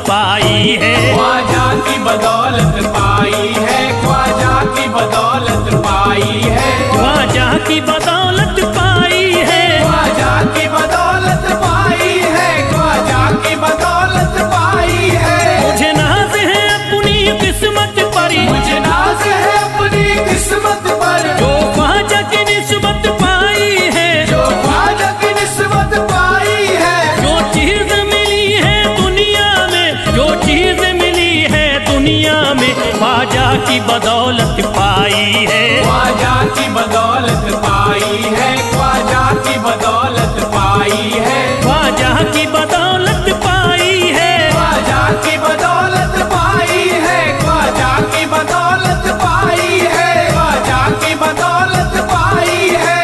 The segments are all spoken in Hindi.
पाई है। ख्वाजा की बदौलत पाई है, ख्वाजा की बदौलत पाई है, ख्वाजा की बदौलत पाई है, ख्वाजा की बदौलत पाई है, ख्वाजा की बदौलत पाई है। मुझे नाज है अपनी किस्मत पर, मुझे नाज है अपनी किस्मत पर, जो ख्वाजा की निस्बत पाई है, जो ख्वाजा की निस्बत पाई है। जो चीज मिली है दुनिया में, जो चीज मिली है दुनिया में, ख्वाजा की बदौलत पाई है। ख्वाजा की बदौलत पाई है, ख्वाजा की बदौलत पाई है, ख्वाजा की बदौलत पाई है, ख्वाजा की बदौलत पाई है, ख्वाजा की बदौलत पाई है, ख्वाजा की बदौलत पाई है।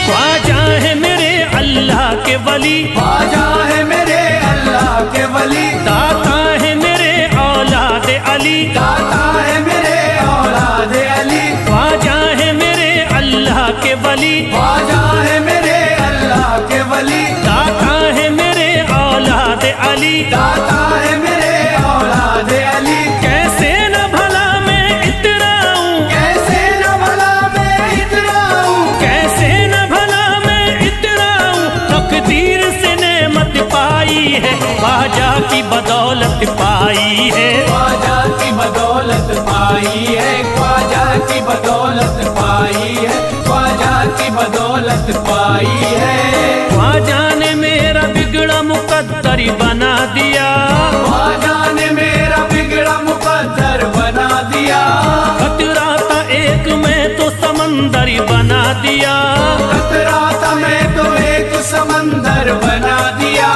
ख्वाजा है मेरे अल्लाह के वली, ख्वाजा है मेरे अल्लाह के वली, दाता है मेरे औलाद अली, दाता है मेरे औलाद अली, ख्वाजा है मेरे अल्लाह के वली, ख्वाजा है मेरे अल्लाह के वली, दाता है मेरे औलाद अली। दाता है मेरे औलाद अली। कैसे न भला मैं इतराऊं, कैसे न भला मैं इतराऊं, कैसे न भला मैं इतराऊं, तकदीर से नेमत पाई है, ख्वाजा की बदौलत पाई है। ख्वाजा की बदौलत पाई है, ख्वाजा की बदौलत पाई है, ख्वाजा की बदौलत पाई है। ख्वाजा ने मेरा बिगड़ा मुकद्दर बना दिया, ख्वाजा ने मेरा बिगड़ा मुकद्दर बना दिया, खतरा था एक में तो समंदर बना दिया, खतरा था मैं तो एक समंदर बना दिया।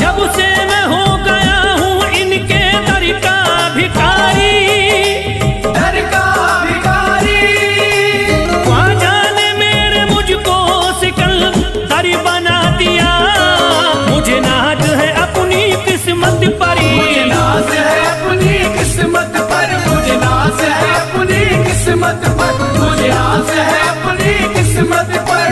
जब से मैं हो गया हूँ इनके दर का भिखारी, दर का भिखारी, ख्वाजा ने मेरे मुझको सिकंदर बना दिया। मुझे नाज है अपनी किस्मत पर, मुझे नाज है अपनी किस्मत पर, मुझे नाज है अपनी किस्मत पर, मुझे नाज है अपनी किस्मत पर।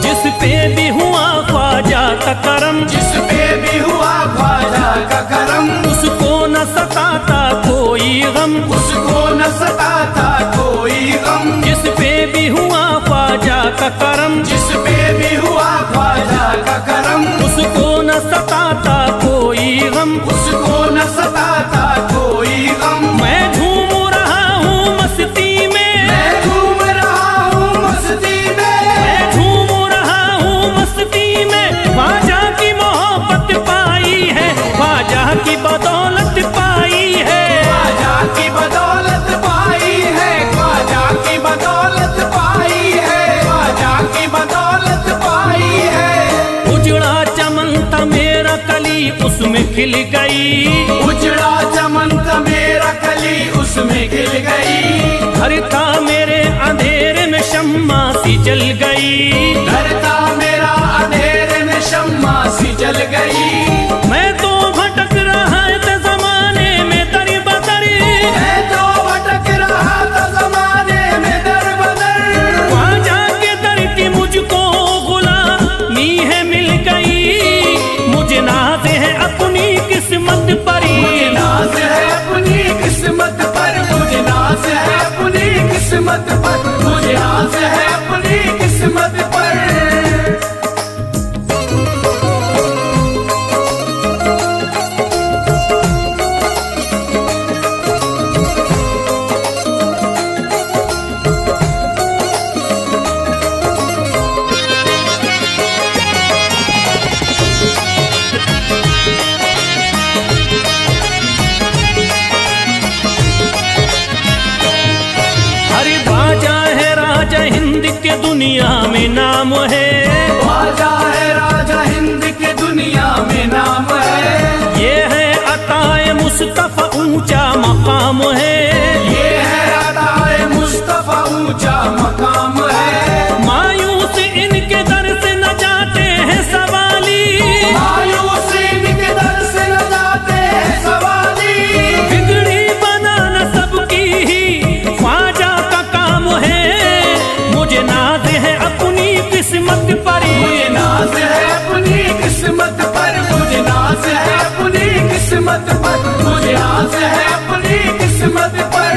जिस पे भी हुआ ख्वाजा का करम, जिस पे भी हुआ ख्वाजा का करम, उसको न सताता कोई गम, उसको न सताता कोई गम। जिस पे भी हुआ ख्वाजा का करम, जिस पे भी हुआ ख्वाजा का करम, उसको न सताता कोई गम। उसको न सताता कोई गम। मैं झूम रहा हूँ मस्ती में, मैं झूम रहा हूँ मस्ती में, मैं झूम रहा हूँ मस्ती में, ख्वाजा की मोहब्बत पाई है, ख्वाजा की बदौलत पाई है। ख्वाजा की बदौलत पाई है, ख्वाजा की बदौलत पाई है, ख्वाजा की बदौलत पाई है। उजड़ा चमन था मेरा कली उसमें खिल गई, उजड़ा चमन था मेरा कली उसमें खिल गई, घर था मेरे अंधेरे में शम्मा सी जल गई, घर था मेरा अंधेरे में शम्मा सी जल गई। मैं तो भटक रहा था जमाने में दर बदर, मैं तो भटक रहा था जमाने में दर बदर, ख्वाजा के दर की मुझको गुलामी है मिल गई। मुझे नाज है अपनी किस्मत पर, मुझे नाज दुनिया में नाम है, ख्वाजा है राजा हिंद के दुनिया में नाम है। ये है अताए मुस्तफा ऊंचा मकाम है, ये है अताए मुस्तफा ऊंचा मकाम है। मायूस इनके दर से न जाते हैं सवाली, मायूस इनके दर से न जाते हैं सवाली। बिगड़ी बनाना सबकी ही ख्वाजा का काम है। मुझे नाज है अपनी किस्मत पर, मुझे नाज है अपनी किस्मत पर, मुझे नाज है अपनी किस्मत पर, मुझे नाज है अपनी किस्मत पर।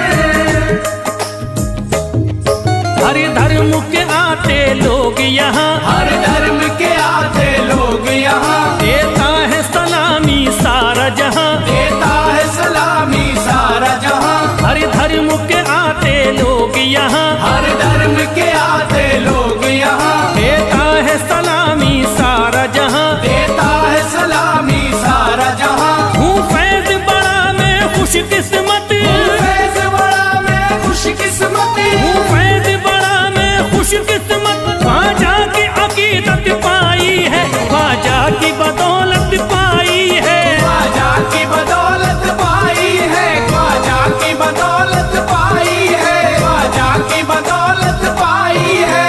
हर धर्म के आते लोग यहाँ, हर धर्म के आते लोग यहाँ, देता है सलामी सारा जहाँ, देता है सलामी सारा जहाँ। हर धर्म के आते लोग यहाँ, हर धर्म के आते लोग यहाँ, देता है सलामी सारा जहाँ, देता है सलामी सारा जहाँ। हूँ फैज बड़ा मैं खुशकिस्मत, फैज बड़ा मैं खुशकिस्मत, हूँ फैज बड़ा मैं खुशकिस्मत। ख्वाजा की अकीदत पाई है, ख्वाजा की बदौलत पाई है, ख्वाजा की बदौलत पाई है, ख्वाजा की बदौलत पाई है, ख्वाजा की बदौलत पाई है।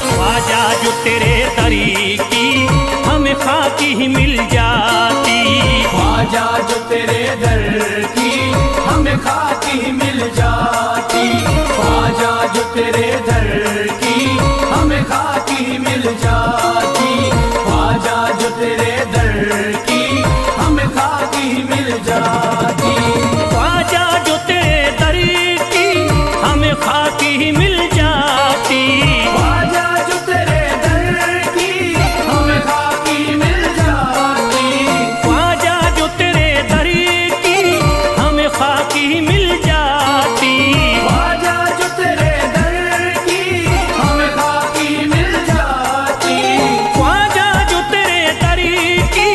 ख्वाजा जो तेरे दरी की हमें खाकी ही मिल जाती, ख्वाजा जो तेरे दर की हमें खाकी मिल जाती, ख्वाजा जो तेरे दर की हमें खाकी मिल जाती, ख्वाजा जो तेरे दर की हमें खाकी मिल जाती। ख्वाजा जो तेरे दरी की हमें खाकी ही मिल जाती, ख्वाजा जो तेरे दर की हमें खाकी मिल जाती, ख्वाजा जो तेरे दरी की हमें खाकी ही मिल जाती, ख्वाजा जो तेरे दर की हमें खाकी मिल जाती, ख्वाजा जो तेरे दरी की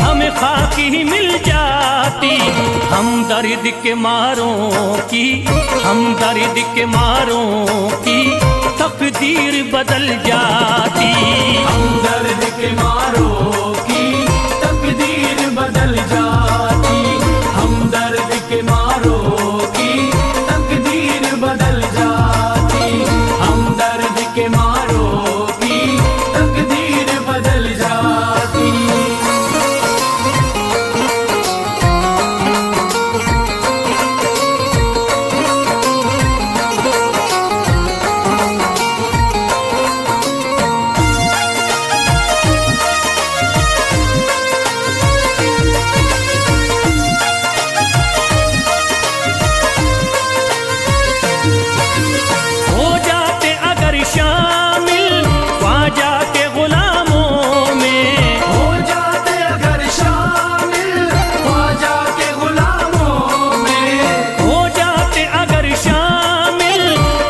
हमें खाकी ही मिल जाती। हम दर्द के मारों की, हम दर्द के मारों की तकदीर बदल जाती, हम दर्द के मारों की तकदीर बदल जाती, हम दर्द के मारों की तकदीर बदल जाती, हम दर्द के मारों की तकदीर बदल जाती। हो जाते अगर शामिल ख्वाजा के गुलामों में, हो जाते अगर शामिल ख्वाजा के गुलामों में, हो जाते अगर शामिल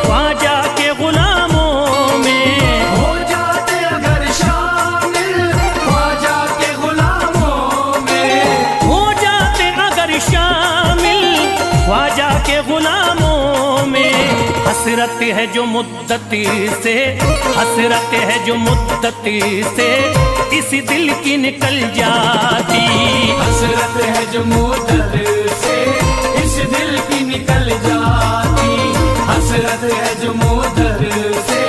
ख्वाजा के गुलामों में, हो जाते अगर शामिल ख्वाजा के गुलामों में, हो जाते अगर शामिल ख्वाजा के गुलामों में। हसरत है जो मुद्दती से, हसरत है जो मुद्दती से इस दिल की निकल जाती, हसरत है जो मुद्दत से इस दिल की निकल जाती, हसरत है जो मुद्दत से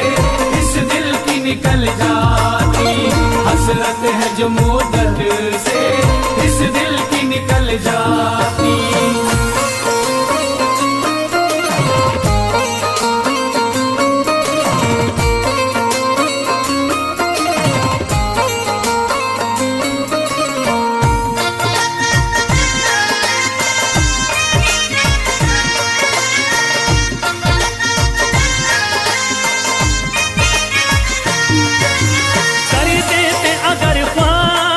इस दिल की निकल जाती, हसरत है जो मुद्दत से इस दिल की निकल जाती। कर देते अगर ख्वाजा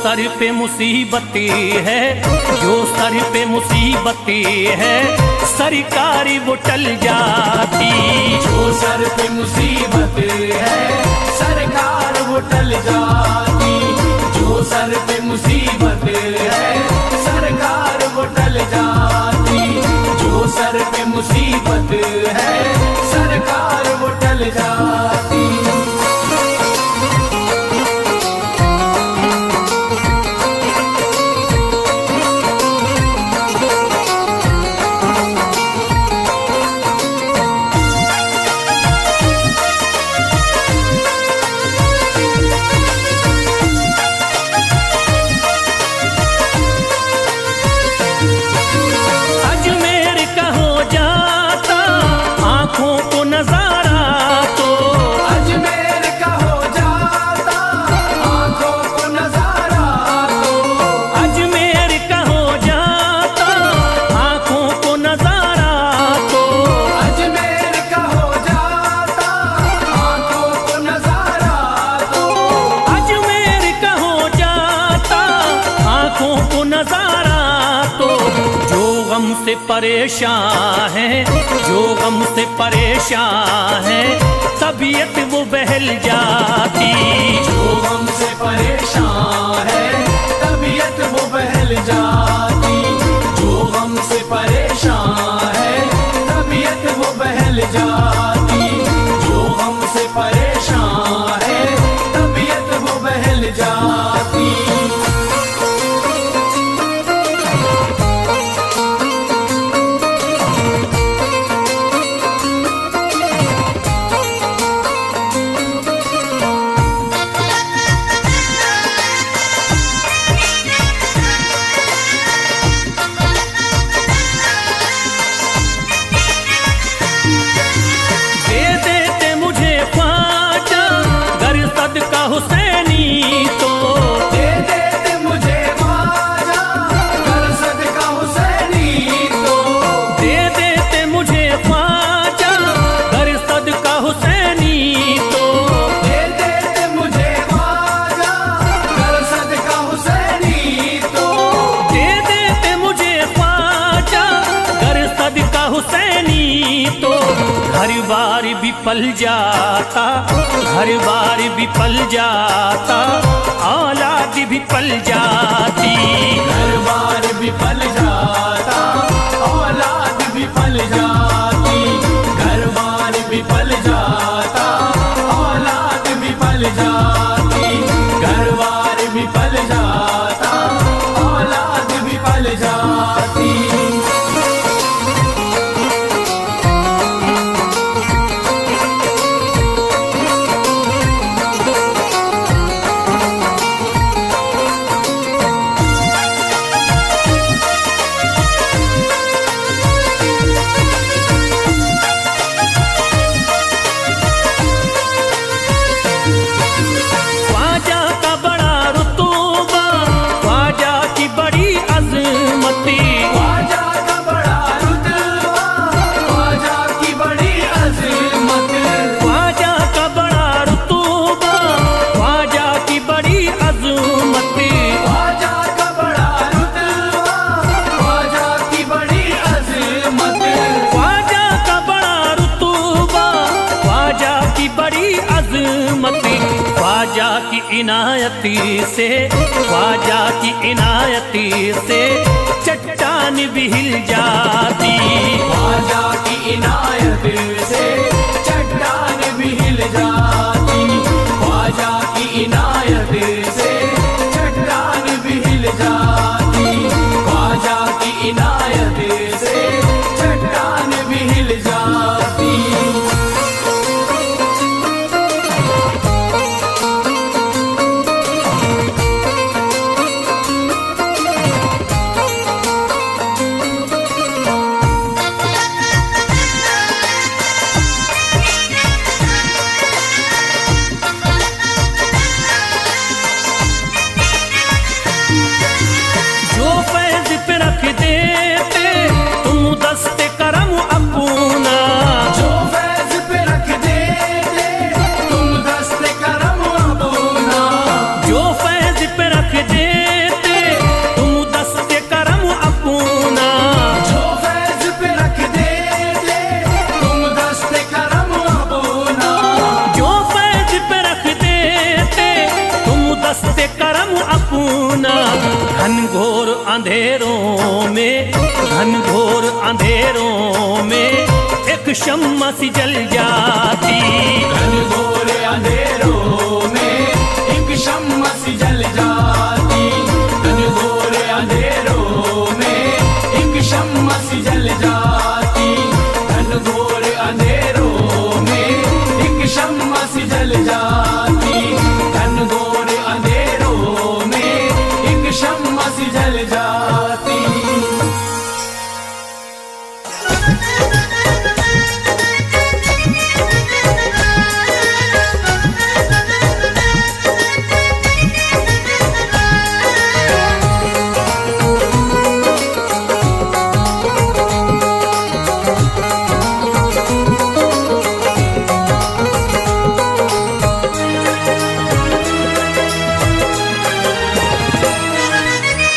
सर पे मुसीबतें है, जो सर पे मुसीबतें है, सरकारी वो टल जाती। जो सर पे मुसीबत है सरकार वो टल जाती। जो सर पे मुसीबत है सरकार वो टल जाती। जो सर पे मुसीबत है सरकार वो टल जाती। से परेशान है, जो गम से परेशान है, तबीयत वो बहल जाती। जो गम से परेशान है तबीयत वो बहल जाती। जो गम से परेशान है तबीयत वो बहल जाती। जो गम से परेशान है तबीयत वो बहल जाती। हुसैनी तो दे देते मुझे ख्वाजा कर सदका हुसैनी तो। दे देते मुझे ख्वाजा कर सदका हुसैनी तो। दे देते मुझे ख्वाजा कर सदका हुसैनी तो। दे देते मुझे ख्वाजा कर सदका हुसैनी तो। घर बार भी पल जाता, घर बार भी पल जाता, औलाद भी पल जाती। घर बार भी पल जाता औलाद भी पल जाती। घर बार भी पल जाता औलाद भी पल जाती। घर बार भी पल जाता औलाद भी पल जाती। ख्वाजा की इनायती से, ख्वाजा की इनायती से चट्टान भी हिल जाती। ख्वाजा की इनायत से चट्टान भी हिल जाती। ख्वाजा की इनायत से चट्टान भी हिल जाती। ख्वाजा की इनायत से चट्टान भी हिल जाती। अंधेरों में, घनघोर अंधेरों में एक शम्मा सी जल जाती। घनघोर अंधेरों में एक शम्मा सी जल जाती। घनघोर अंधेरों में एक शम्मा सी जल जाती। घनघोर अंधेरों में एक शम्मा सी जल जाती। घनघोर अंधेरों में एक शम्मा सी जल जाती।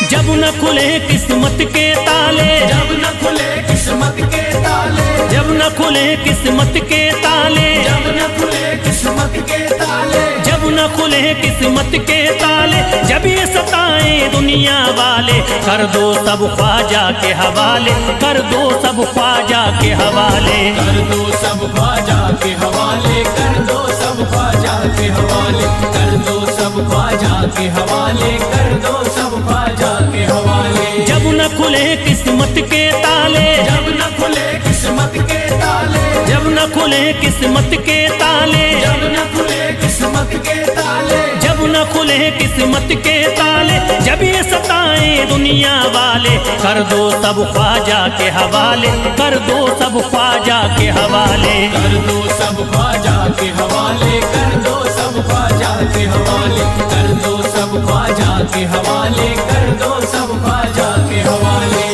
जब न खुले किस्मत के ताले, जब न खुले किस्मत के ताले, जब न खुले किस्मत के ताले, जब न खुले किस्मत के ताले, जब न खुले किस्मत के ताले, जब ये सताए दुनिया वाले, कर दो सब ख्वाजा के हवाले, कर दो सब ख्वाजा के हवाले। कर दो सब ख्वाजा के हवाले, कर दो सब ख्वाजा के हवाले, कर दो सब ख्वाजा के हवाले, कर दो सब ख्वाजा के हवाले। जब न खुले किस्मत के ताले, जब न खुले किस्मत के ताले, जब न खुले किस्मत के ताले, जब न खुले किस्मत के ताले, जब न खुले किस्मत के ताले, जब ये सताए दुनिया वाले, कर दो सब ख्वाजा के हवाले, कर दो सब ख्वाजा के हवाले। कर दो सब ख्वाजा के हवाले, कर दो सब ख्वाजा के हवाले, कर दो सब ख्वाजा के हवाले, कर दो सब ख्वाजा के हवाले।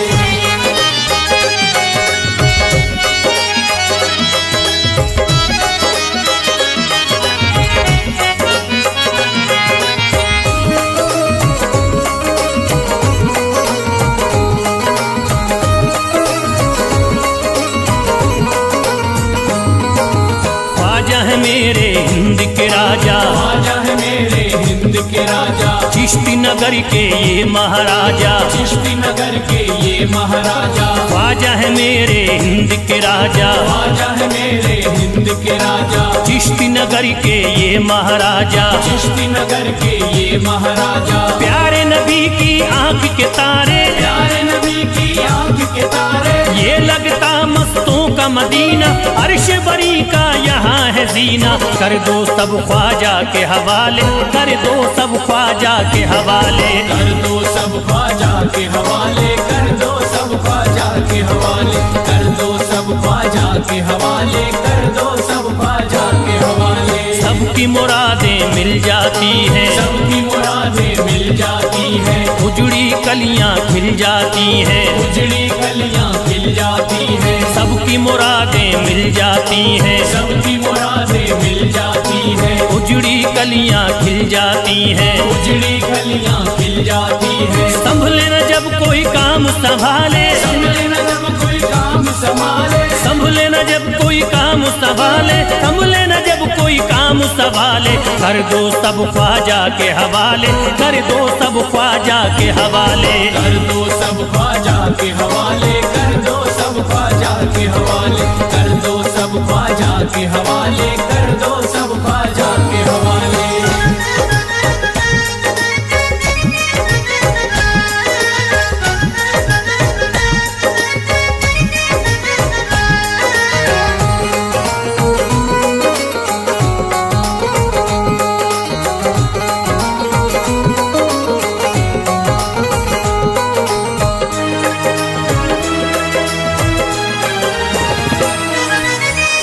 ख्वाजा है मेरे हिंद के राजा, ख्वाजा है मेरे हिंद के राजा, चिश्ती नगर के ये महाराजा, चिश्ती नगर के ये महाराजा। ख्वाजा है मेरे हिंद के राजा, ख्वाजा है मेरे हिंद के राजा, चिश्ती नगर के ये महाराजा। चिश्ती नगर के ये महाराजा। प्यारे नबी की आंख के तारे, प्यारे नबी की आंख के तारे, ये लगता मस्तों का मदीना, अर्श बरी का यहाँ है जीना। कर दो सब ख्वाजा के हवाले, कर दो सब ख्वाजा के हवाले। कर दो सब ख्वाजा के हवाले, कर दो सब ख्वाजा के हवाले, कर दो सब ख्वाजा के हवाले, कर दो सब ख्वाजा के हवाले। सबकी मुरादें मिल जाती हैं, सबकी मुरादें मिल जाती हैं, उजड़ी कलियां खिल जाती हैं, उजड़ी कलियां खिल जाती हैं। सबकी मुरादें मिल जाती हैं, सबकी मुरादें मिल जाती हैं, उजड़ी कलियां खिल जाती हैं। उजड़ी कलियां खिल जाती हैं। संभले न जब कोई काम संभाले, संभले न जब कोई काम संभाले, संभले न जब कोई काम संभाले, संभले न जब कोई काम संभाले। कर दो सब ख्वाजा के हवाले, कर दो सब ख्वाजा के हवाले। कर दो सब ख्वाजा के हवाले, कर दो सब ख्वाजा के हवाले, कर दो सब ख्वाजा के हवाले, कर दो सब ख्वाजा के हवाले।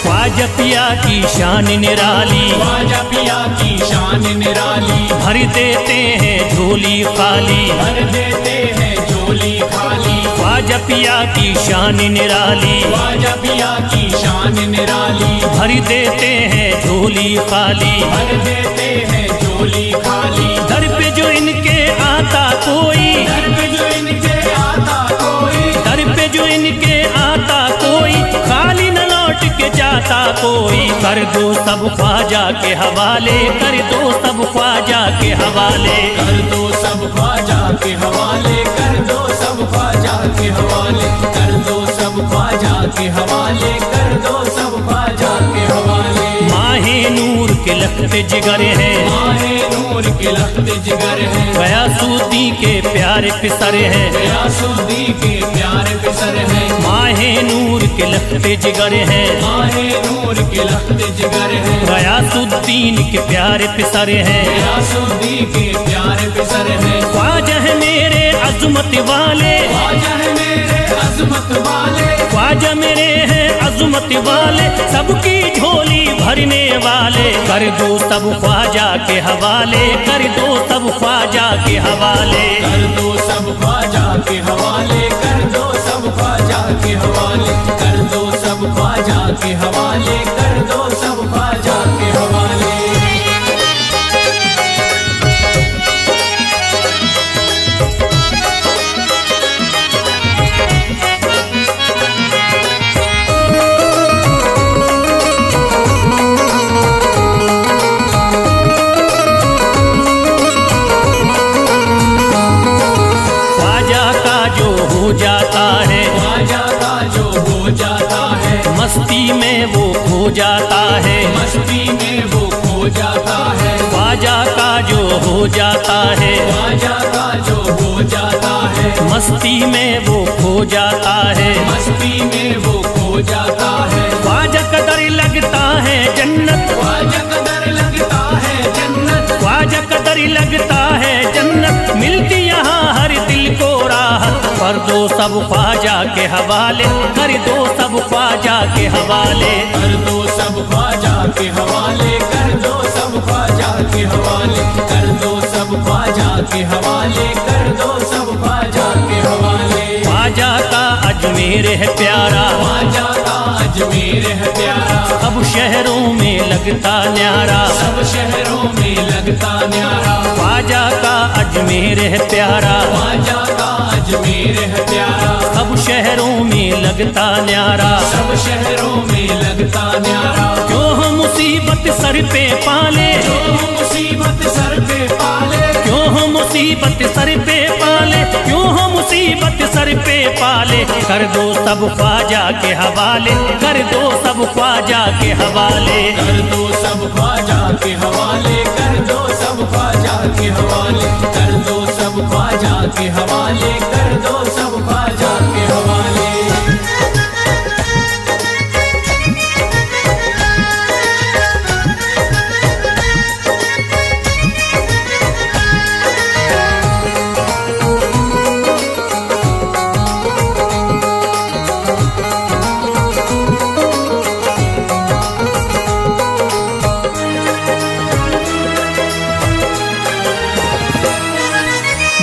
ख्वाजा पिया की शान निराली, ख्वाजा पिया की शान निराली, भर देते हैं झोली खाली, भर देते हैं झोली खाली। ख्वाजा पिया की शान निराली, ख्वाजा पिया की शान निराली, भर देते हैं झोली खाली, भर देते हैं झोली खाली। दर पे जो इनके आता कोई, दर पे जो इनके आता कोई, दर पे जो इनके आता कोई, खाली न लौट के जाता कोई, कर दो सब ख्वाजा के हवाले, कर दो सब ख्वाजा के हवाले। कर दो सब ख्वाजा के हवाले, कर दो सब ख्वाजा के हवाले, कर दो सब ख्वाजा के हवाले, कर दो सब ख्वाजा के हवाले। माहे नूर के लखते जिगर है, माहे नूर के लखते जिगर है, गयासुद्दीन के प्यारे पिसर है, गयासुद्दीन के प्यारे पिसर है। माहे नूर के लखते जिगर है, माहे नूर के लखते जिगर है, गयासुद्दीन के प्यारे पिसर है, गयासुद्दीन के प्यारे पिसर है। ख्वाजा है मेरे अज़मत वाले, ख्वाजा है मेरे अज़मत वाले, ख्वाजा मेरे हैं अज़मत वाले, सबकी झोली भरने वाले। कर दो सब ख्वाजा के हवाले, कर दो सब ख्वाजा के हवाले। कर दो सब ख्वाजा के हवाले, कर दो सब ख्वाजा के हवाले, कर दो सब ख्वाजा के हवाले, कर दो सब ख्वाजा के हवाले। जाता है ख्वाजा का जो हो जाता है, मस्ती में वो खो जाता है, मस्ती में वो खो जाता है। ख्वाजा का जो हो जाता है, ख्वाजा का जो हो जाता है, मस्ती में वो खो जाता है, मस्ती में वो खो जाता है। ख्वाजा कदर लगता है जन्नत, ख्वाजा कदर लगता है जन्नत, ख्वाजा कदर लगता है जन्नत, मिलती यहाँ हर दिल को राहत। कर दो सब ख्वाजा के हवाले, कर दो सब ख्वाजा के हवाले। कर दो सब ख्वाजा के हवाले, कर दो सब ख्वाजा के हवाले, कर दो सब ख्वाजा के हवाले, कर दो सब ख्वाजा के हवाले। ख्वाजा का अजमेर है प्यारा, ख्वाजा का अजमेर है प्यारा, सब शहरों में लगता न्यारा, सब शहरों में लगता न्यारा। ख्वाजा का अजमेर है प्यारा, ख्वाजा का अजमेर है प्यारा, सब शहरों में लगता न्यारा, सब शहरों में लगता न्यारा। क्यों हम मुसीबत सर पे पाले, जो मुसीबत सर पे पाले, क्यों हम मुसीबत सर पे पाले, क्यों हम मुसीबत सर पे पाले। कर दो सब ख्वाजा के हवाले, कर दो सब ख्वाजा के हवाले। कर दो सब ख्वाजा के हवाले, कर दो सब ख्वाजा के हवाले, कर दो सब ख्वाजा के हवाले, कर दो सब ख्वाजा के हवाले।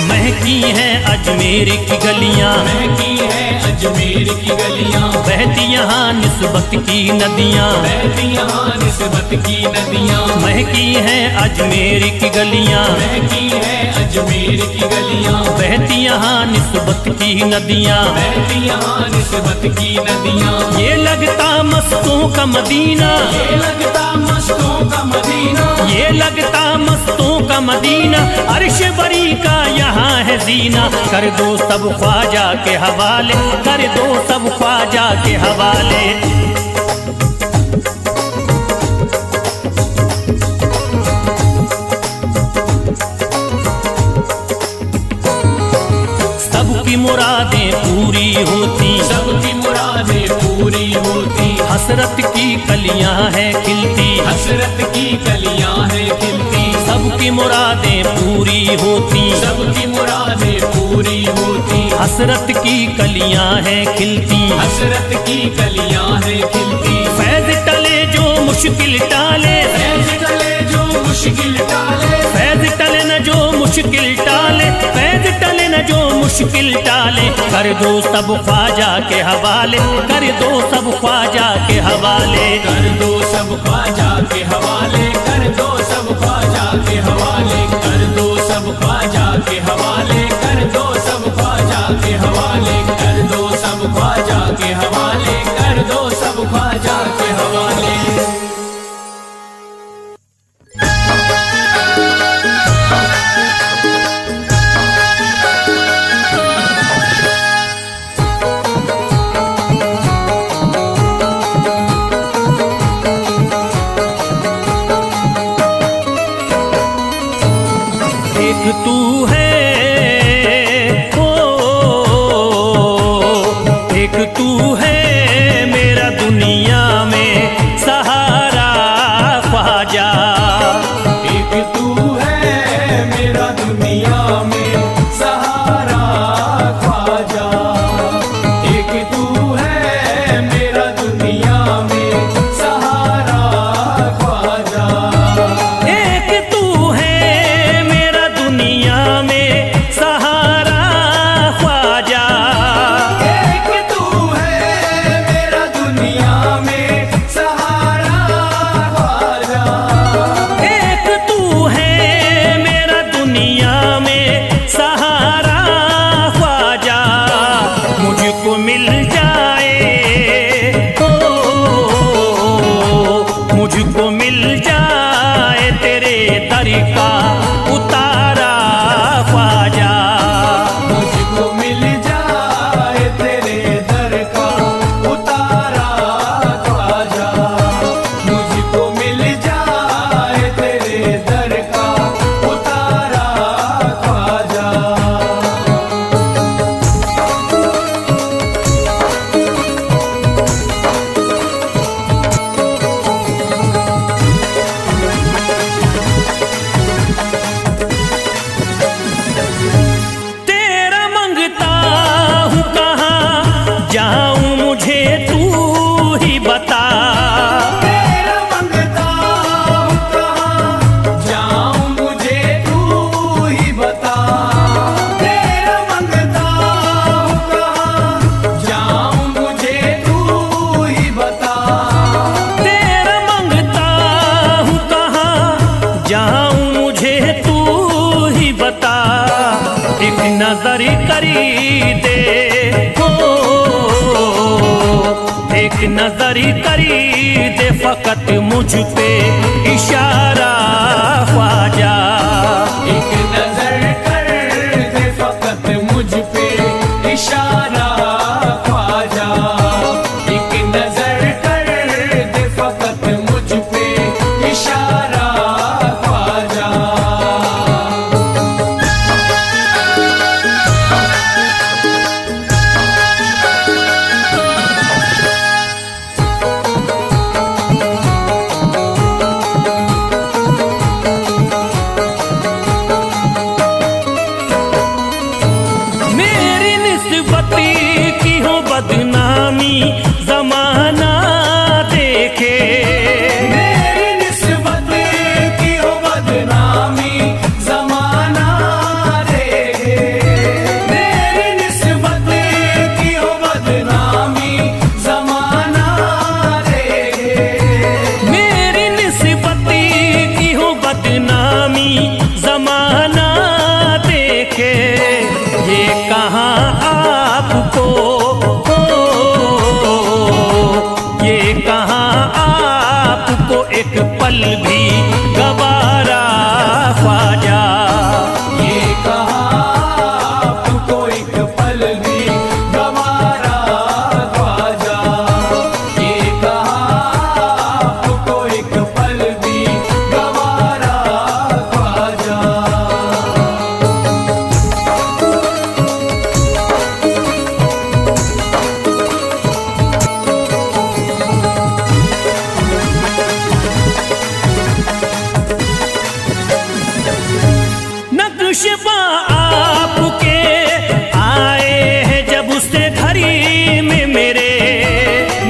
महकी हैं अजमेर की गलियां, महकी है अजमेर की गलियां, बहती यहाँ निस्बत की नदियाँ, बहती यहाँ निस्बत की नदियां। महकी हैं अजमेर की गलियां, महकी है अजमेर की गलियां, बहती यहाँ निस्बत की नदियाँ, बहती यहाँ निस्बत की नदियां। ये लगता मस्तों का मदीना, ये लगता मस्तों का मदीना, ये लगता मस्तों का मदीना, अर्श बरी का यहाँ है जीना। कर दो सब ख्वाजा के हवाले, कर दो सब ख्वाजा के हवाले। सबकी मुरादें पूरी होती, सबकी मुरादें पूरी होती, हसरत की कलियां हैं खिलती, हसरत की कलियां हैं खिलती। सबकी मुरादें पूरी होती, सबकी मुरादें पूरी होती, हसरत की कलियां हैं खिलती, हसरत की कलियां हैं खिलती। फैज टले जो मुश्किल टाले, फैज टले जो मुश्किल टाले, फैज टले न जो मुश्किल टाले, फैज टले न जो मुश्किल टाले। कर दो सब ख्वाजा के हवाले, कर दो सब ख्वाजा के हवाले। कर दो सब ख्वाजा के हवाले, कर दो सब ख्वाजा के हवाले, कर दो सब ख्वाजा के हवाले, कर दो सब ख्वाजा के हवाले, कर दो सब ख्वाजा के हवाले, कर दो सब ख्वाजा के एक तू है, ओ एक तू है मेरा दुनिया में सहारा ख्वाजा। एक तू है मेरा दुनिया में सहारा ख्वाजा। एक तू है मेरा दुनिया में सहारा ख्वाजा। एक तू है मेरा दुनिया में सहारा ख्वाजा। एक तू है मेरा दुनिया में सहारा ख्वाजा। एक तू है मेरा दुनिया में सहारा ख्वाजा। मुझको मिल जाए, ओ मुझको मिल जाए तेरे दर का उतारा ख्वाजा। मुझको मिल जाए तेरे दर का उतारा ख्वाजा। मुझको मिल जाए तेरे दर का उतारा ख्वाजा। तेरा मंगता हूँ कहाँ जाऊँ मुझे तू ही बता। तेरा मंगता हूँ कहाँ जाऊँ मुझे तू ही बता। तेरा मंगता हूँ कहाँ जाऊँ मुझे तू ही बता। तेरा मंगता हूँ कहाँ जाऊँ मुझे तू ही बता। एक नजर करी दे, हो एक नजर करी दे फकत मुझ पे इशारा ख्वाजा। एक नजर कर दे फकत मुझ पे इशारा ख्वाजा। एक नजर कर दे फकत मुझ पे इशारा ख्वाजा। मेरी निस्बती की हो बदनामी जमाना देखे। मेरी निस्बत की हो बदनामी जमाना देखे। मेरी निस्बत की हो बदनामी जमाना देखे। मेरी निस्बती की हो बदनामी जमाना देखे। ये कहाँ आपको, ये कहाँ आपको एक पल भी गवारा ख्वाजा। ये कहाँ आपको एक पल भी गवारा ख्वाजा। ये कहाँ आपको एक पल भी गवारा ख्वाजा। नक्शबा आपके आए हैं जब से घड़ी में मेरे।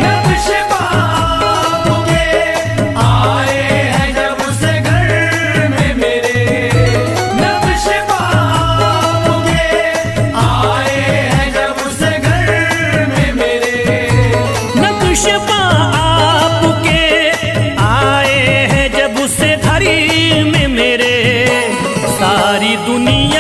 नक्शबा आपके आए हैं जब से घर में मेरे। नक्शबा आपके आए हैं जब से घर में मेरे। नक्शबा आपके आए हैं जब से घड़ी में मेरे। सारी दुनिया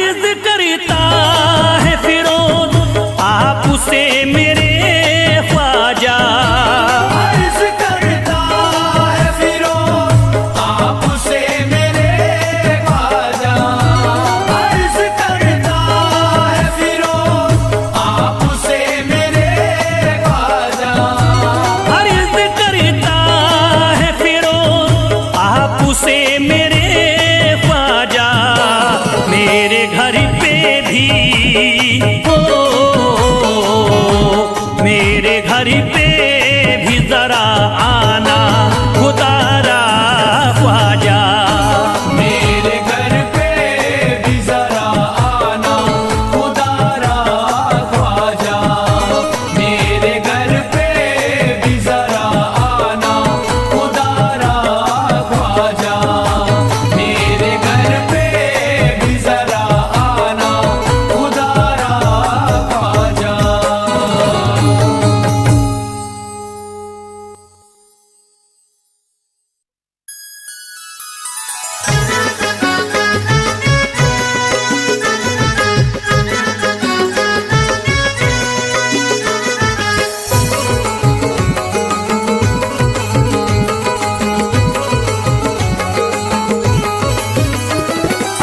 अर्ज करता है फिरोज आपसे मेरे ख्वाजा, अर्ज करता है फिरोज आपसे मेरे ख्वाजा, अर्ज करता है फिरोज आपसे मेरे ख्वाजा, अर्ज करता है फिरोज आपसे मेरे ख्वाजा, मेरे घर पे भी मेरे घर पे भी जरा आना खुदारा ख्वाजा, मेरे घर पे भी जरा आना खुदारा ख्वाजा, मेरे घर पे भी जरा आना खुदारा ख्वाजा, मेरे घर पे भी जरा आना खुदारा ख्वाजा।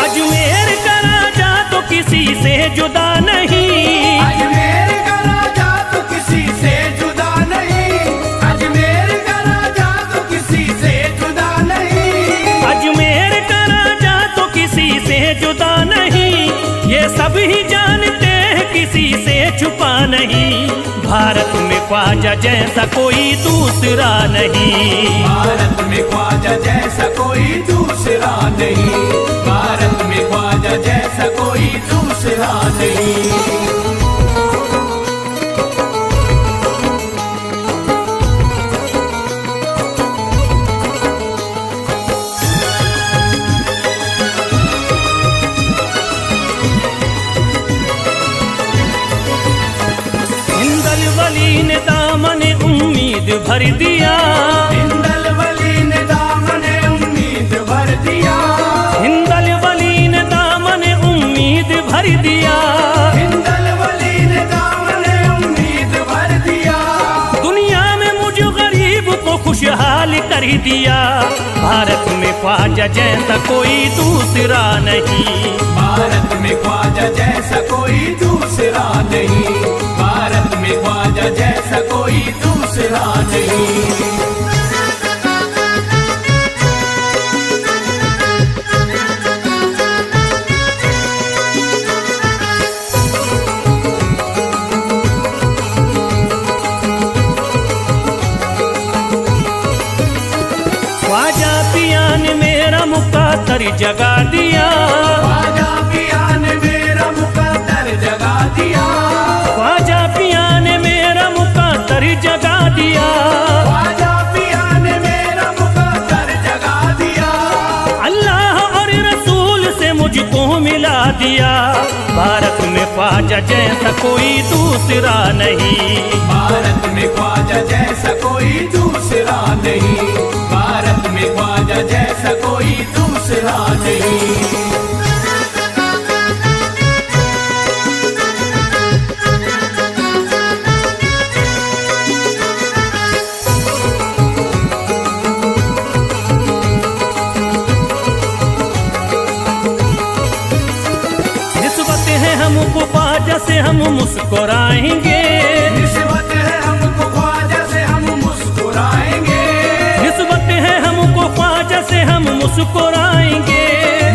अजमेर का राजा तो किसी से जुदा नहीं, अजमेर का राजा तो किसी से जुदा नहीं, अजमेर का राजा तो किसी से जुदा नहीं, अजमेर का राजा तो किसी से जुदा नहीं, ये सब ही जानते हैं किसी से छुपा नहीं, भारत में ख्वाजा जैसा कोई दूसरा नहीं, भारत में ख्वाजा जैसा कोई दूसरा नहीं, भारत में ख्वाजा जैसा कोई दूसरा नहीं। हिंदल वली ने दामन उम्मीद भर दिया, हिंदल वली ने दामन उम्मीद भर दिया, हिंदल वली ने दामन उम्मीद भर दिया, हिंदल वली ने दामन उम्मीद भर दिया, दुनिया में मुझ गरीब को खुशहाल कर दिया, भारत में ख्वाजा जैसा कोई दूसरा नहीं, भारत में ख्वाजा जैसा कोई दूसरा नहीं, भारत में ख्वाजा जैसा कोई दूसरा नहीं। ख्वाजा पिया ने मेरा मुकद्दर जगा दिया, ख्वाजा पिया ने मेरा मुकद्दर जगा दिया, ख्वाजा पिया ने मेरा मुकद्दर जगा दिया, ख्वाजा पिया ने मेरा मुकद्दर जगा दिया, अल्लाह और रसूल से मुझको मिला दिया, भारत में ख्वाजा जैसा कोई दूसरा नहीं, भारत में ख्वाजा जैसा कोई दूसरा नहीं, भारत में ख्वाजा जैसा कोई दूसरा नहीं। निस्बत है हमको ख्वाजा से हम मुस्कुराएंगे, निस्बत है हमको ख्वाजा से हम मुस्कुराएंगे, निस्बत है हमको ख्वाजा से हम मुस्कुराएंगे,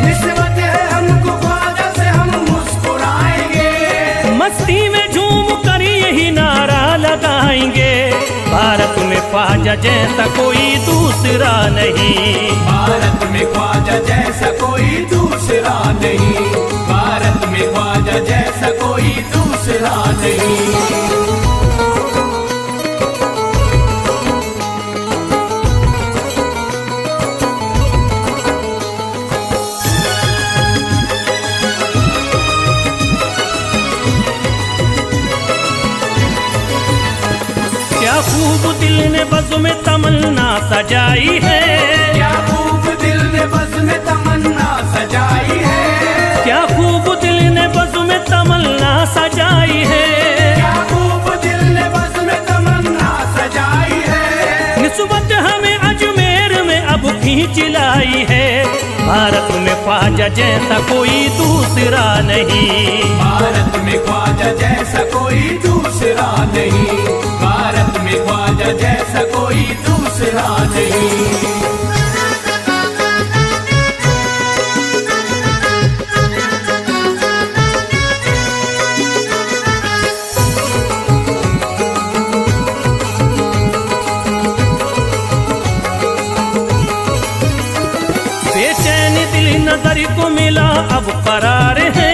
निस्बत है हमको ख्वाजा से हम मुस्कुराएंगे, मस्ती में झूम कर यही नारा लगाएंगे, भारत में ख्वाजा जैसा कोई दूसरा नहीं, भारत में ख्वाजा जैसा कोई दूसरा नहीं, भारत में ख्वाजा जैसा कोई दूसरा नहीं। क्या खूब दिल ने बज़्म में तमन्ना सजाई है, क्या खूब दिल ने बज़्म में तमन्ना सजाई है, क्या खूब दिल चिलाई है। भारत में ख्वाजा जैसा कोई दूसरा नहीं, भारत में ख्वाजा जैसा कोई दूसरा नहीं, भारत में ख्वाजा जैसा कोई दूसरा नहीं। बेचैन दिल नजर को मिला अब करार है,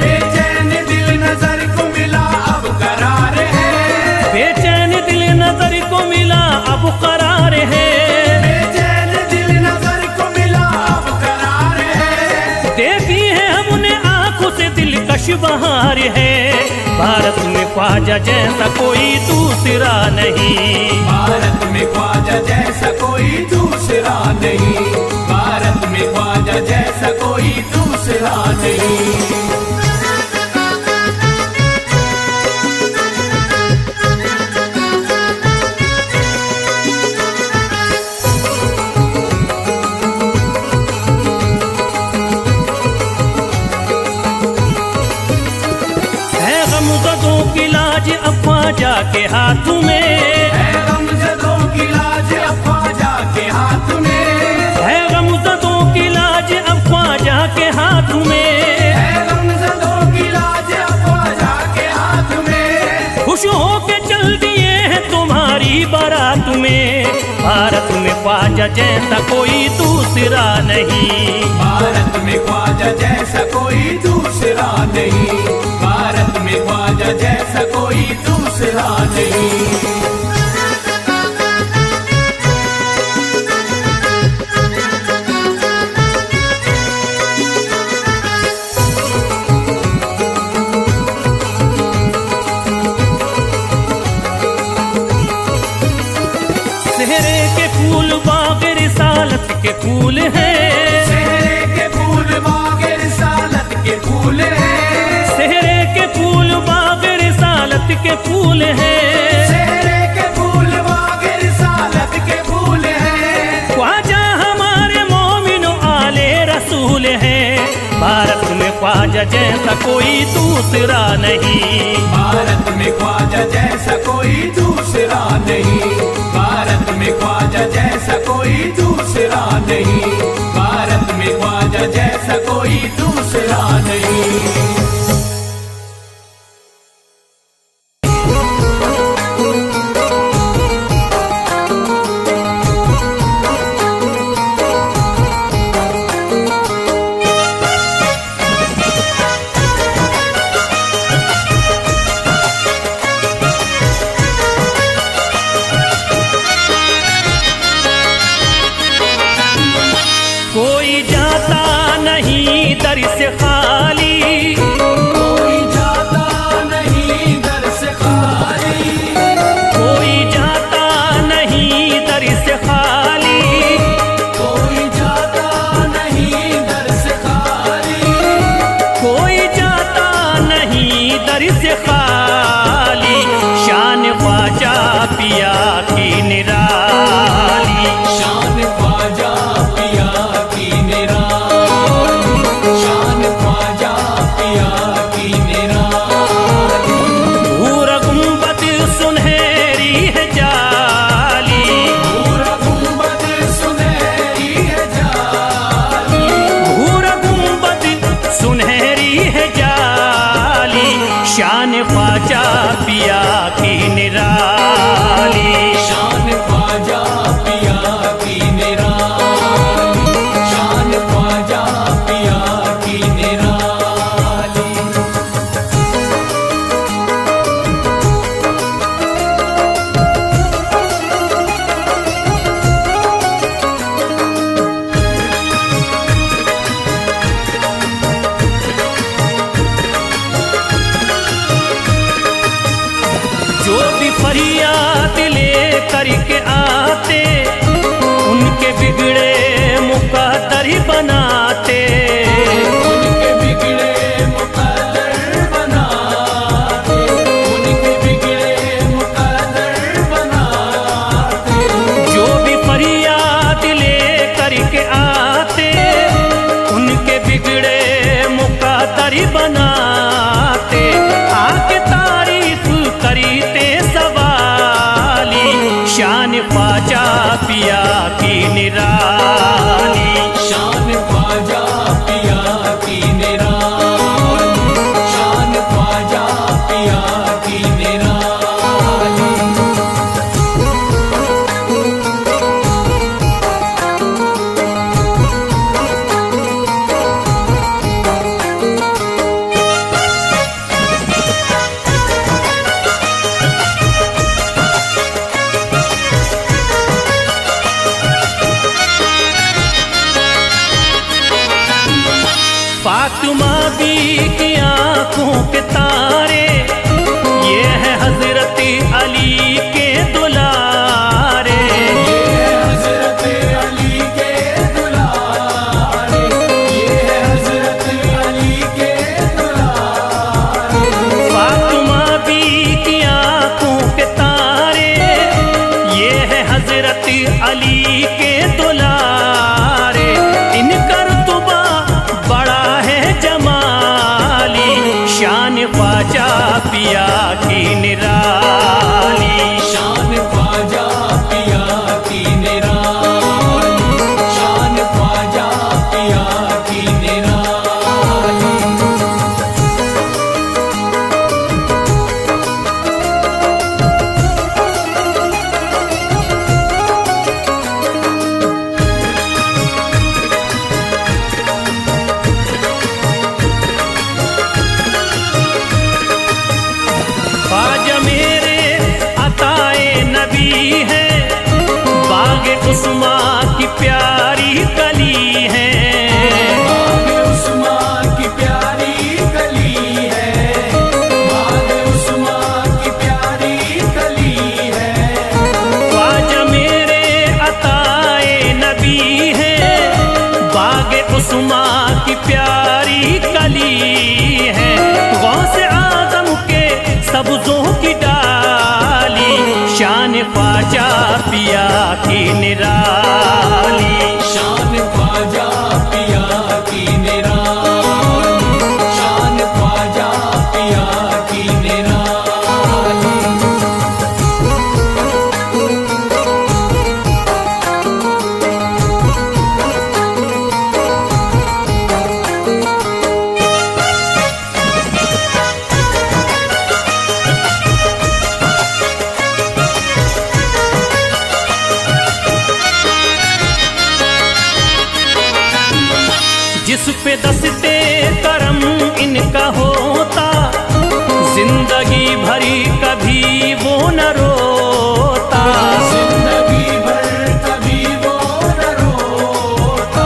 बेचैन दिल नजर को मिला अब करार है, बेचैन दिल नजर को मिला अब करार है, बेचैन दिल नजर को मिला अब करार है। देखी है हमने आंखों से दिलकश बहार है। भारत में ख्वाजा जैसा कोई दूसरा नहीं, भारत में ख्वाजा जैसा कोई दूसरा नहीं, भारत में ख्वाजा जैसा कोई दूसरा नहीं। है गमज़दों की लाज अब ख्वाजा के हाथ में, है गमज़दों की लाज अब ख्वाजा के हाथ में, है गमज़दों की लाज अब ख्वाजा के हाथ में, है गमज़दों की लाज अब ख्वाजा के हाथ में। खुश होके चल दिए हैं तुम्हारी बारात में। भारत में ख्वाजा जैसा कोई दूसरा नहीं, भारत में ख्वाजा जैसा कोई दूसरा नहीं, भारत में ख्वाजा जैसा कोई दूसरा नहीं। सेहरे के फूल बाग रिसालत के फूल हैं, सेहरे के फूल बाग रिसालत के फूल हैं, सेहरे के फूल बाग रिसालत के फूल हैं, सेहरे के फूल बाग रिसालत के फूल हैं। ख्वाजा हमारे मोमिनो आले रसूल हैं। भारत में ख्वाजा जैसा कोई दूसरा नहीं, भारत में ख्वाजा जैसा कोई दूसरा नहीं, भारत में ख्वाजा जैसा कोई दूसरा नहीं, भारत में ख्वाजा जैसा कोई दूसरा नहीं। कोई जाता नहीं दर से खाली, कोई जाता नहीं दर से खाली, कोई जाता नहीं दर से खाली, कोई जाता नहीं दर से खाली, कोई जाता नहीं दर से खाली। शान ख्वाजा पिया की निराली, शान ख्वाजा पिया की निराली, शान ख्वाजा पिया की निराली। भूरा गुंबद सुनहरी है जाली, पूरा गुंबद सुनहरी है जाली, भूरा गुंबद सुनहरी है जाली। शान ख्वाजा पिया की निराली, शान ख्वाजा पिया की निराली, शान ख्वाजा पिया की निराली। जो भी फरियाद ले करके आते, उनके बिगड़े मुकद्दर बनाते, उनके बिगड़े मुकद्दर बनाते, उनके बिगड़े मुकद्दर बनाते। जो भी फरियाद ले करके शान ख्वाजा पिया की निराली। शान ख्वाजा पिया की निराली, शान ख्वाजा पिया की निराली। ख्वाजा मेरे अताए नबी है, बाग उस्मा की प्यारी कली है। बाग उस्मा की प्यारी कली है, बाग उस्मा की प्यारी कली है। ख्वाजा मेरे अताए नबी है, बाग उस्मा की प्यारी कली है। गौसे आजम के सब्जों की डाली, शान ख्वाजा पिया की निराली। शान ख्वाजा पिया की निराली, शान ख्वाजा पिया की निराली। जिस पे दस्ते करम इनका होता, जिंदगी भरी कभी वो न रोता। जिंदगी भर कभी वो न रोता,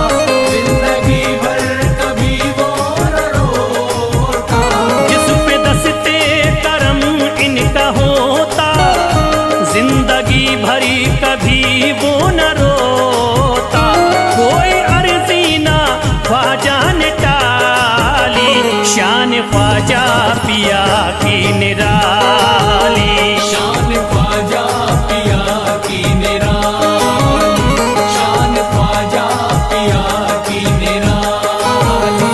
जिंदगी भर कभी वो न रोता। जिस पे दस्ते करम इनका होता, जिंदगी भरी कभी वो न रोता। कोई अर्जी ना ख्वाजा ने टाली, शान ख्वाजा पिया की निराली। शान ख्वाजा पिया की निराली, शान ख्वाजा पिया की निराली।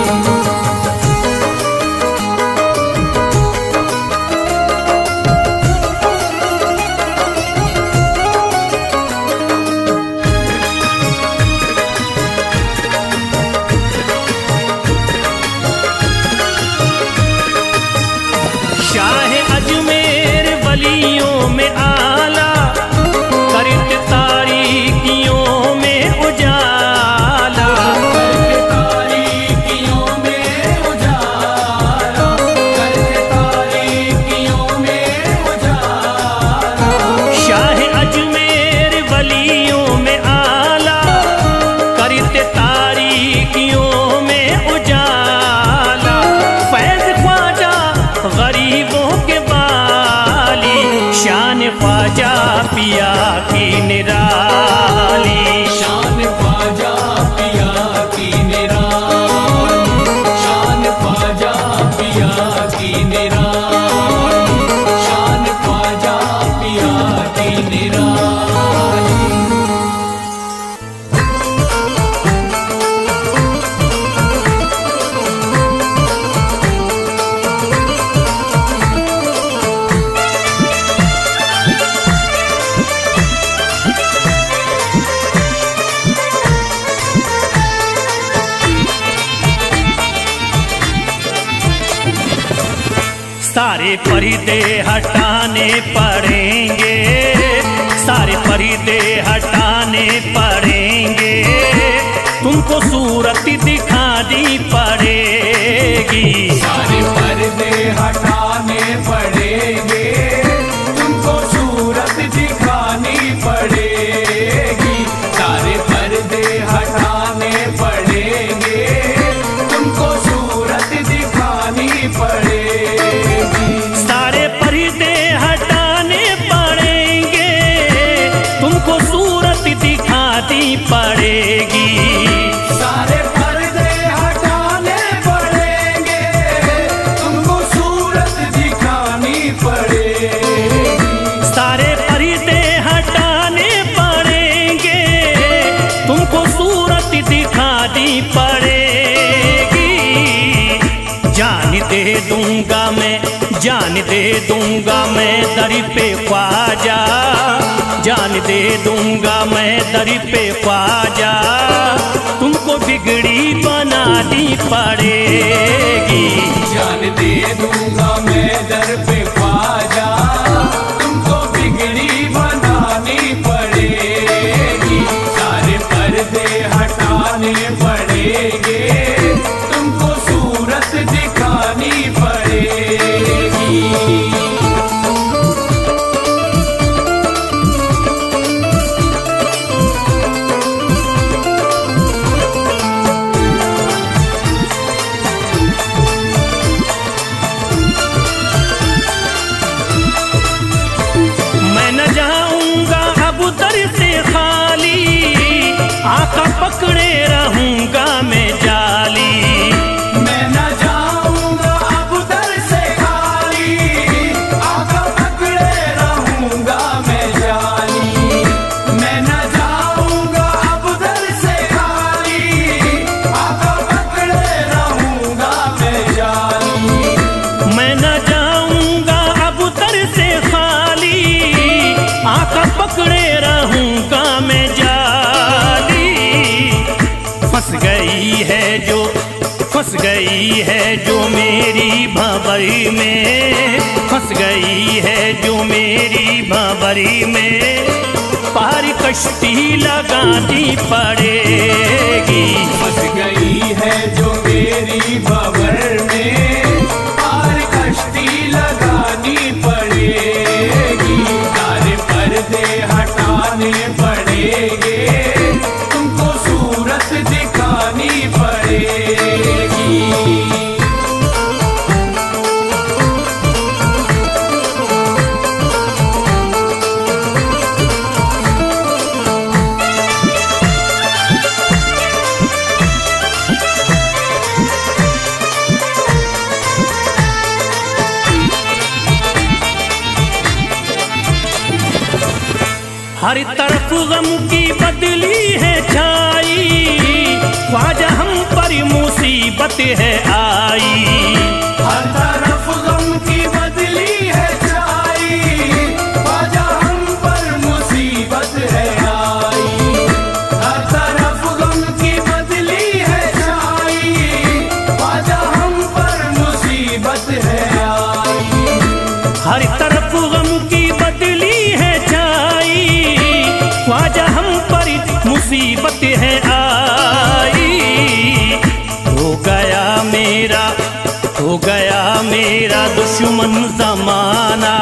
शाह अजमेर वलियों में आला, करते तारीकियों में उजाला। करके तारीकियों में उजाला, करके तारीकियों में उजाला। शाह अजमेर वलियों में आला, करते तारीकियों में उजाला। फैज ख्वाजा गरीबों के बाली, शान ख्वाजा पिया की निराली। शान ख्वाजा पिया की निराली, शान ख्वाजा पिया की निराली, शान ख्वाजा पिया की निराली। सारे पर्दे हटाने पड़ेंगे, सारे पर्दे हटाने पड़ेंगे। तुमको सूरत दिखानी पड़ेगी। सारे पर्दे हटाने पड़ेंगे, तुमको सूरत दिखानी पड़ेगी। सारे पर्दे हटाने पड़ेंगे, तुमको सूरत दिखानी पड़ेगी। सारे पर्दे हटाने पड़ेंगे, तुमको सूरत दिखानी पड़ेगी। सारे पर्दे हटाने पड़ेंगे, तुमको सूरत दिखानी पड़ेगी। सारे पर्दे हटाने पड़ेंगे, तुमको सूरत दिखानी पड़ेगी। जान दे दूंगा मैं मैं जान दे दूंगा मैं दर पे ख्वाजा, जान दे दूंगा मैं दर पे ख्वाजा, तुमको बिगड़ी बनानी पड़ेगी। जान दे दूंगा मैं दर पे ख्वाजा, तुमको बिगड़ी बनानी पड़ेगी। सारे पर्दे हटाने पड़ेंगे, तुमको सूरत दिखानी पड़ेगी। आका पकड़े रहूंगा मैं जाली, मैं न जाऊंगा अब दर से खाली। आका पकड़े रहूंगा मैं जाली, मैं न जाऊंगा अब दर से खाली। आका पकड़े रहूंगा मैं जाली, मैं न जाऊंगा अब दर से खाली, आका पकड़े रहूंगा मैं जाली। फंस गई है जो मेरी भंवरी में, फंस गई है जो मेरी भंवरी में, पार कश्ती लगानी पड़ेगी। फंस गई है जो मेरी भंवर में, पार कश्ती लगानी पड़ेगी। सारे पर्दे हटाने पड़ेंगे, तुमको सूरत दिखानी पड़ेगी। हर तरफ गम की बदली है छाई, ख्वाजा हम पर मुसीबत है आई। हर तरफ गम की बदली है छाई, ख्वाजा हम पर मुसीबत है आई। हर तरफ गम की बदली है छाई, ख्वाजा हम पर मुसीबत है आई। हर तरफ गम की बदली है छाई, ख्वाजा हम पर मुसीबत है आई। हो गया मेरा दुश्मन जमाना,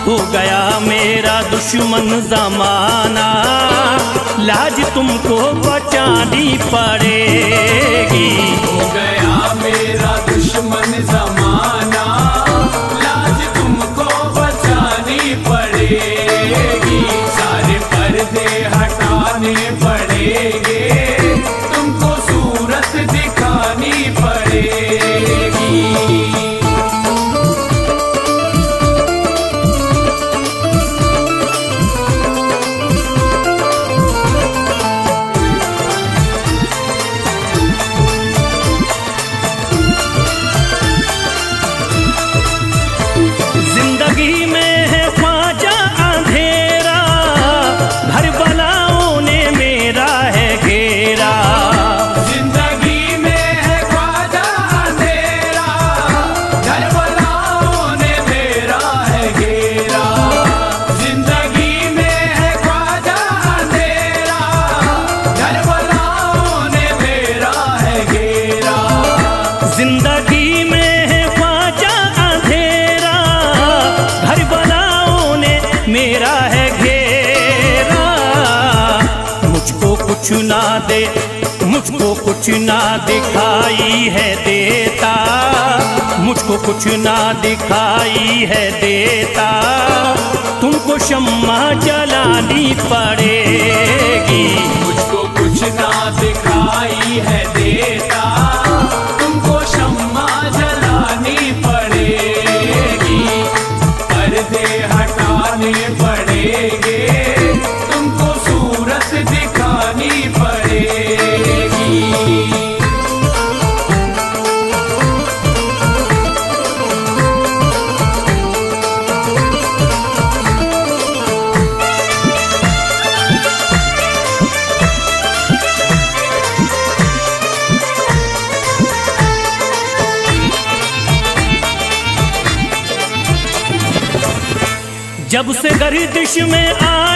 हो गया मेरा दुश्मन जमाना, लाज तुमको बचानी पड़ेगी। हो गया मेरा दुश्मन जमाना, लाज तुमको बचानी पड़ेगी। सारे पर्दे हटाने पड़ेंगे, तुमको सूरत दिखानी पड़ेगी। जिंदगी में है ख्वाजा अंधेरा, घर बलाओं ने मेरा है घेरा। जिंदगी में है ख्वाजा अंधेरा, घर बलाओं ने मेरा है घेरा। जिंदगी में है ख्वाजा अंधेरा, घर बलाओं ने मेरा है घेरा। जिंदगी में है ख्वाजा अंधेरा, घर बलाओं ने मेरा है घेरा। मुझको कुछ ना दे, मुझको कुछ ना दिखाई है देता, मुझको कुछ ना दिखाई है देता, तुमको शम्मा जलानी पड़ेगी। मुझको कुछ ना दिखाई है देता, तुमको शम्मा जलानी पड़ेगी। पर्दे हटाने पड़ेंगे, तुमको सूरत दिखानी पड़ेगी। जब से गर्दिश में